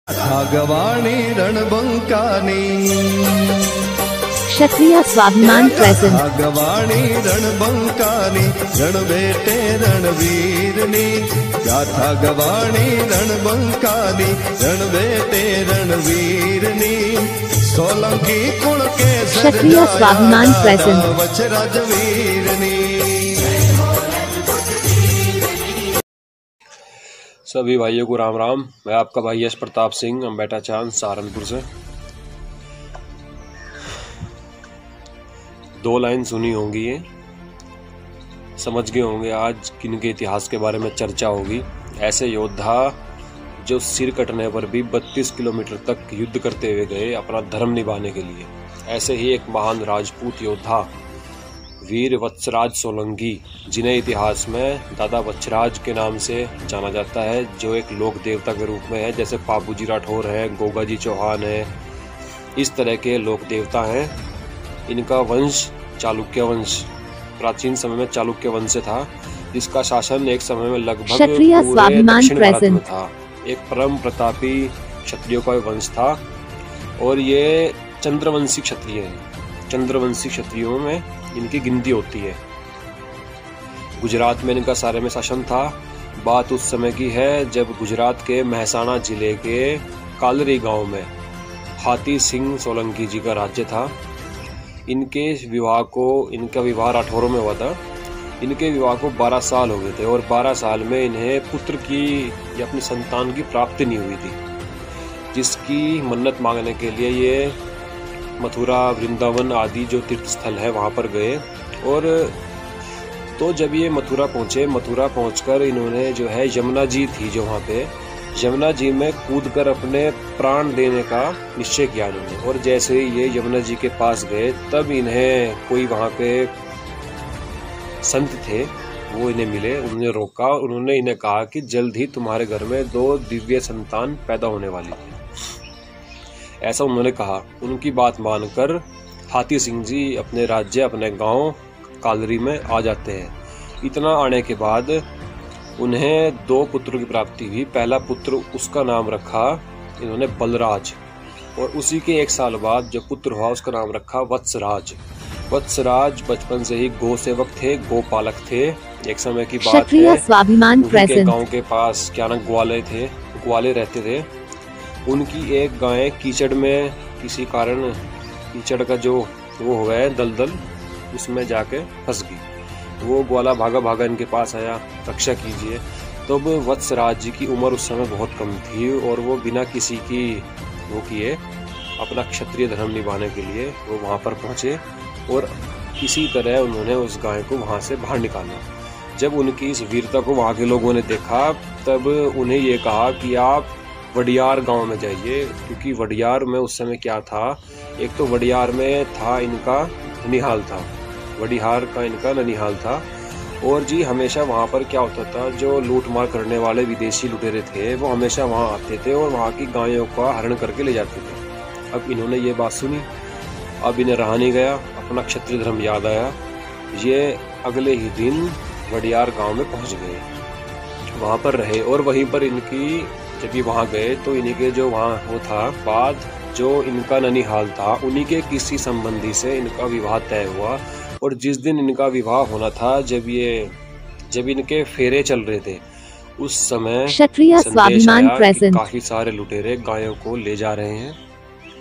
भागवाणी रणबंकानी क्षत्रिय स्वाभिमान प्रेजेंट। भागवाणी रणबंकानी रण बेटे रणवीरनी गाथा गवाणी रणबंकानी रण बेटे रणवीरनी सोलंकी कुल के क्षत्रिय स्वाभिमान प्रेजेंट। वचराज वीरनी। सभी भाइयों को राम राम। मैं आपका भाई यश प्रताप सिंह अंबेटा चांद सहारनपुर से। दो लाइन सुनी होंगी, ये समझ गए होंगे आज किन के इतिहास के बारे में चर्चा होगी। ऐसे योद्धा जो सिर कटने पर भी 32 किलोमीटर तक युद्ध करते हुए गए अपना धर्म निभाने के लिए। ऐसे ही एक महान राजपूत योद्धा वीर वत्सराज सोलंकी, जिन्हें इतिहास में दादा वत्सराज के नाम से जाना जाता है, जो एक लोक देवता के रूप में है। जैसे पापूजी राठौर है, गोगा जी चौहान है, इस तरह के लोक देवता हैं। इनका वंश चालुक्य वंश प्राचीन समय में चालुक्य वंश से था, जिसका शासन एक समय में लगभग पूरे दक्षिण भारत में था। एक परम प्रतापी क्षत्रियों का वंश था और ये चंद्रवंशी क्षत्रिय है। चंद्रवंशी क्षत्रियों में इनकी गिनती होती है। गुजरात में इनका सारे में शासन था। बात उस समय की है जब गुजरात के महसाणा जिले के कालरी गांव में हाथी सिंह सोलंकी जी का राज्य था। इनका विवाह राठौरों में हुआ था। इनके विवाह को 12 साल हो गए थे और 12 साल में इन्हें पुत्र की या अपनी संतान की प्राप्ति नहीं हुई थी, जिसकी मन्नत मांगने के लिए ये मथुरा, वृंदावन आदि जो तीर्थ स्थल है वहाँ पर गए। और तो जब ये मथुरा पहुँचे, मथुरा पहुँचकर इन्होंने जो है यमुना जी थी जो वहाँ पे, यमुना जी में कूदकर अपने प्राण देने का निश्चय किया इन्होंने। और जैसे ही ये यमुना जी के पास गए तब इन्हें कोई वहाँ पे संत थे, वो इन्हें मिले। उन्होंने रोका, उन्होंने इन्हें कहा कि जल्द ही तुम्हारे घर में 2 दिव्य संतान पैदा होने वाली है, ऐसा उन्होंने कहा। उनकी बात मानकर हाथी सिंह जी अपने राज्य, अपने गांव कालरी में आ जाते हैं। इतना आने के बाद उन्हें 2 पुत्रों की प्राप्ति हुई। पहला पुत्र, उसका नाम रखा इन्होंने बलराज, और उसी के 1 साल बाद जो पुत्र हुआ उसका नाम रखा वत्सराज। वत्सराज बचपन से ही गौ सेवक थे, गोपालक थे। एक समय की बात है, उनके गांव के पास क्या ना ग्वाले रहते थे। उनकी एक गाय कीचड़ में किसी कारण, कीचड़ का जो वो हुआ है दलदल, उसमें जाके फंस गई। वो ग्वाला भागा भागा इनके पास आया, रक्षा कीजिए। तो वत्सराज जी की उम्र उस समय बहुत कम थी और वो बिना किसी की वो किए अपना क्षत्रिय धर्म निभाने के लिए वो वहाँ पर पहुँचे और किसी तरह उन्होंने उस गाय को वहाँ से बाहर निकाला। जब उनकी इस वीरता को वहाँ के लोगों ने देखा तब उन्हें ये कहा कि आप वडियार गांव में जाइए, क्योंकि वडियार में उस समय क्या था, एक तो वडियार में था इनका ननिहाल था, वडिहार का इनका ननिहाल था। और जी हमेशा वहाँ पर क्या होता था, जो लूट मार करने वाले विदेशी लुटेरे थे वो हमेशा वहाँ आते थे और वहाँ की गायों का हरण करके ले जाते थे। अब इन्होंने ये बात सुनी, अब इन्हें रहा नहीं गया, अपना क्षत्रिय धर्म याद आया। ये अगले ही दिन वडियार गाँव में पहुँच गए, वहाँ पर रहे। और वहीं पर इनकी जब ये वहाँ गए तो इन्हीं के जो वहाँ वो था, बाद जो इनका ननिहाल था उन्हीं के किसी संबंधी से इनका विवाह तय हुआ। और जिस दिन इनका विवाह होना था, जब इनके फेरे चल रहे थे, उस समय संदेश आया कि काफी सारे लुटेरे गायों को ले जा रहे हैं,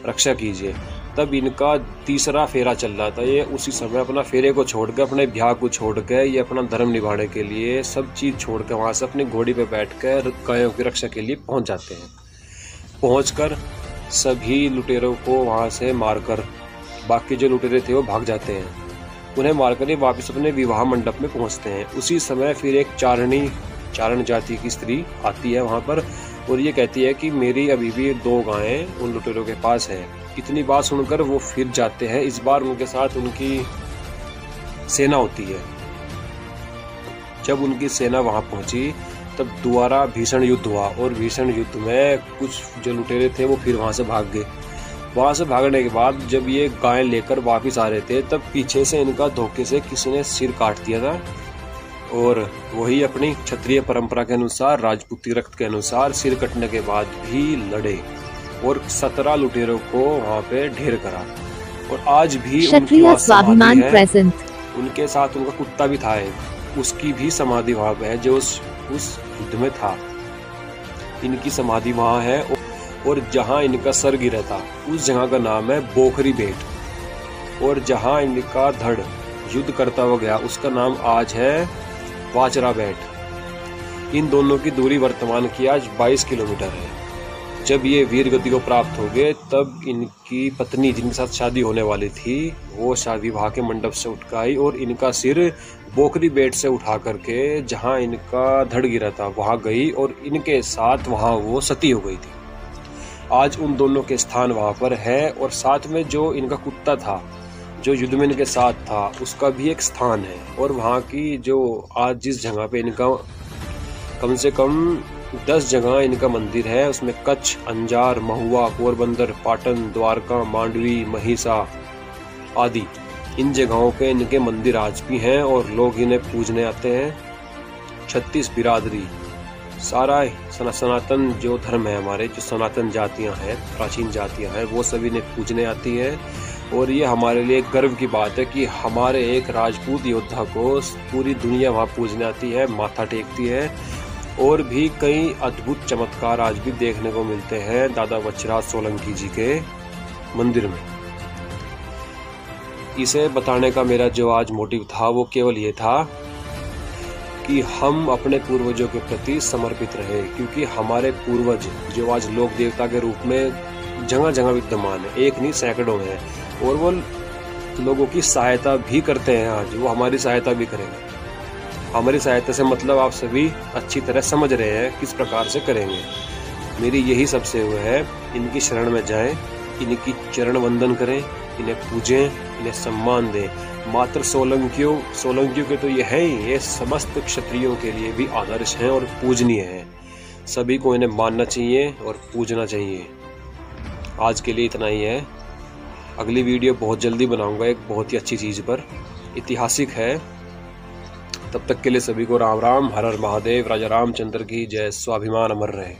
रक्षा कीजिए। तब इनका 3रा फेरा चल रहा था। ये उसी समय अपना फेरे को छोड़ के, अपने ब्याह को छोड़ के, ये अपना धर्म निभाने के लिए सब चीज छोड़ के वहां से अपनी घोड़ी पे बैठकर गायों की रक्षा के लिए पहुंच जाते हैं। पहुंचकर सभी लुटेरों को वहां से मारकर, बाकी जो लुटेरे थे वो भाग जाते हैं। उन्हें मारकर ये वापस अपने विवाह मंडप में पहुंचते हैं। उसी समय फिर एक चारण जाति की स्त्री आती है वहां पर और ये कहती है कि मेरी अभी भी 2 गायें उन लुटेरों के पास है। इतनी बात सुनकर वो फिर जाते हैं। इस बार उनके साथ उनकी सेना होती है। जब उनकी सेना वहां पहुंची तब दोबारा भीषण युद्ध हुआ और भीषण युद्ध में कुछ जो लुटेरे थे वो फिर वहां से भाग गए। वहां से भागने के बाद जब ये गाय लेकर वापस आ रहे थे तब पीछे से इनका धोखे से किसी ने सिर काट दिया था और वही अपनी क्षत्रिय परंपरा के अनुसार, राजपूती रक्त के अनुसार सिर कटने के बाद भी लड़े। और 17 लुटेरों को वहाँ पे ढेर करा। और आज भी उनकी क्षत्रिय वहाँ समाधि स्वाभिमान है। प्रेजेंट। उनके साथ उनका कुत्ता भी था एक, उसकी भी समाधि वहाँ पे है, जो उस युद्ध में था। इनकी समाधि वहाँ है। और जहाँ इनका सर गिरा था उस जगह का नाम है बोखरी बेट। और जहाँ इनका धड़ युद्ध करता हुआ गया उसका नाम आज है वाचरा बेट। इन दोनों की दूरी वर्तमान की आज 22 किलोमीटर है। जब ये वीर गति को प्राप्त हो गए तब इनकी पत्नी जिनके साथ शादी होने वाली थी वो शादी विवाह के मंडप से उठ आई और इनका सिर बोखरी बेट से उठा करके जहाँ इनका धड़ गिरा था वहाँ गई और इनके साथ वहाँ वो सती हो गई थी। आज उन दोनों के स्थान वहाँ पर है। और साथ में जो इनका कुत्ता था जो युद्ध में इनके साथ था उसका भी एक स्थान है। और वहाँ की जो आज जिस जगह पे इनका कम से कम 10 जगह इनका मंदिर है, उसमें कच्छ, अंजार, महुआ, पोरबंदर, पाटन, द्वारका, मांडवी, महिषा आदि इन जगहों पे इनके मंदिर आज भी हैं और लोग इन्हें पूजने आते हैं। 36 बिरादरी, सारा सनातन जो धर्म है हमारे, जो सनातन जातियां हैं, प्राचीन जातियां हैं, वो सभी इन्हें पूजने आती हैं। और ये हमारे लिए गर्व की बात है कि हमारे एक राजपूत योद्धा को पूरी दुनिया वहाँ पूजने आती है, माथा टेकती है। और भी कई अद्भुत चमत्कार आज भी देखने को मिलते हैं दादा वच्छराज सोलंकी जी के मंदिर में। इसे बताने का मेरा जो आज मोटिव था वो केवल ये था कि हम अपने पूर्वजों के प्रति समर्पित रहे, क्योंकि हमारे पूर्वज जो आज लोक देवता के रूप में जगह जगह विद्यमान है, एक नहीं सैकड़ों हैं, और वो लोगों की सहायता भी करते हैं। आज वो हमारी सहायता भी करेंगे। हमारी सहायता से मतलब आप सभी अच्छी तरह समझ रहे हैं किस प्रकार से करेंगे। मेरी यही सबसे वो है, इनकी शरण में जाएं, इनकी चरण वंदन करें, इन्हें पूजें, इन्हें सम्मान दें। मात्र सोलंकियों के तो ये है ही, ये समस्त क्षत्रियों के लिए भी आदर्श हैं और पूजनीय हैं। सभी को इन्हें मानना चाहिए और पूजना चाहिए। आज के लिए इतना ही है। अगली वीडियो बहुत जल्दी बनाऊंगा एक बहुत ही अच्छी चीज़ पर, ऐतिहासिक है। तब तक के लिए सभी को राम राम, हर हर महादेव, राजा रामचंद्र की जय। स्वाभिमान अमर रहे।